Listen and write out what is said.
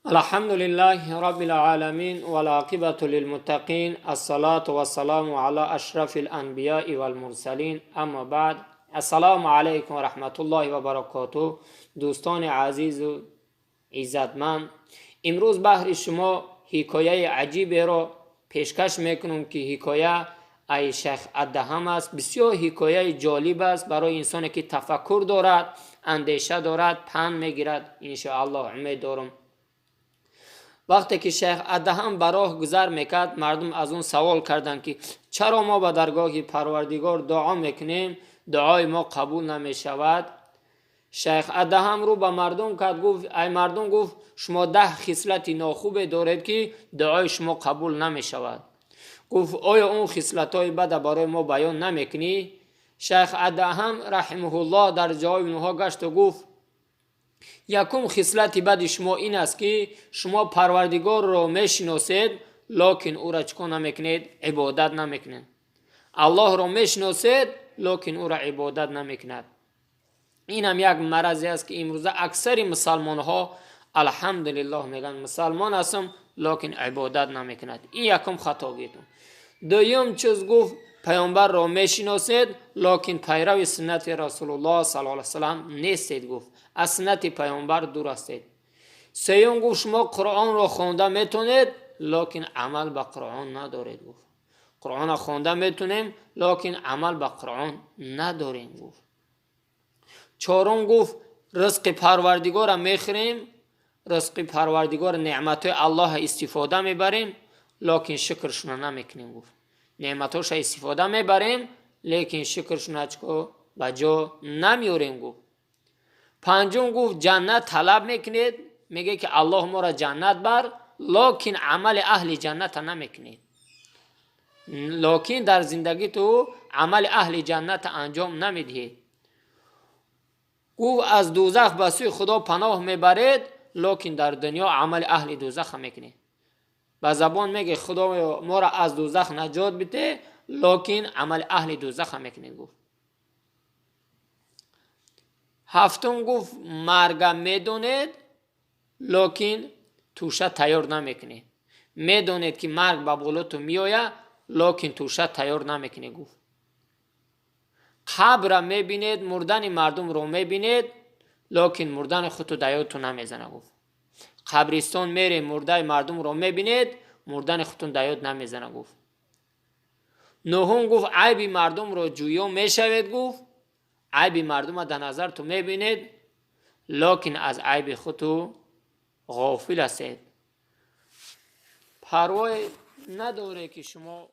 الحمد لله رب العالمين والعاقبة للمتقين الصلاة والسلام على أشرف الأنبياء والمرسلين اما بعد. السلام علیکم و رحمت الله و برکاته. دوستان عزیز و عزتمند، امروز بحر شما حکایه عجیبی را پیشکش میکنم که حکایه ای شیخ ادهم است. بسیار حکایه جالب است برای انسانی که تفکر دارد، اندیشه دارد، پند میگیرد. انشاءالله امید دارم. وقتی که شیخ ادهم براه گذر میکرد، مردم از اون سوال کردند که چرا ما به درگاه پروردگار دعا میکنیم، دعای ما قبول نمیشود؟ شیخ ادهم رو به مردم کرد، گفت ای مردم، گفت شما 10 خصلت ناخوب دارید که دعای شما قبول نمیشود. گفت آیا اون خصلت های بد برای ما بیان نمیکنی؟ شیخ ادهم رحمه الله در جواب اونها گشت و گفت یکم خصلت بد شما این است که شما پروردگار را میشناسید لکن او را چکو نمیکنید؟ عبادت نمیکنید. الله را میشناسید لکن او را عبادت نمیکنید. این هم یک مرضی است که امروزه اکثر مسلمان ها الحمدلله میگن مسلمان هستم لکن عبادت نمیکند. این یکم خطاگیتون. دوم چیز گفت پیامبر را میشناسید لکن پیرو سنت رسول الله صلی الله علیه وسلم نیستید. گفت از سنت پیامبر دور هستید. سوم گفت شما قرآن را خوانده میتونید لکن عمل به قرآن ندارید. گفت قرآن را خوانده میتونیم لکن عمل به قرآن نداریم. گفت چهارم گفت رزق پروردگار را میخوریم، رزق پروردگار نعمت الله استفاده میبریم لکن شکرشون نمیکنیم. گفت نعمتاش استفاده میبریم لیکن شکرشون اچکو بجا نمیاریم. گفت پنجم گفت جنت طلب میکنید، میگه که الله ما را جنت بر، لکن عمل اهل جنت نمیکنید. لکن در زندگی تو عمل اهل جنت انجام نمیدهید. گفت از دوزخ به سوی خدا پناه میبرید لکن در دنیا عمل اهل دوزخ میکنید. به زبان میگه خدا ما را از دوزخ نجات بده لکن عمل اهل دوزخ میکنید. گفت هفتم گفت مرگ میدونید لکن توشه تیار نمیکنید. میدونید که مرگ به بالاتون میآید لکن توشه تیار نمیکنید. گفت قبر میبینید، مردن مردم رو میبینید لکن مردن خودتو دیادتون نمیزنه. گفت قبرستان میره مرده مردم رو میبینید، مردن خودتون دیاد نمیزنه. گفت نهم گفت عیب مردم رو جویا میشوید. گفت عیب مردم رو در نظر تو میبینید لکن از عیب خودتو غافل هستید. پروای نداره که شما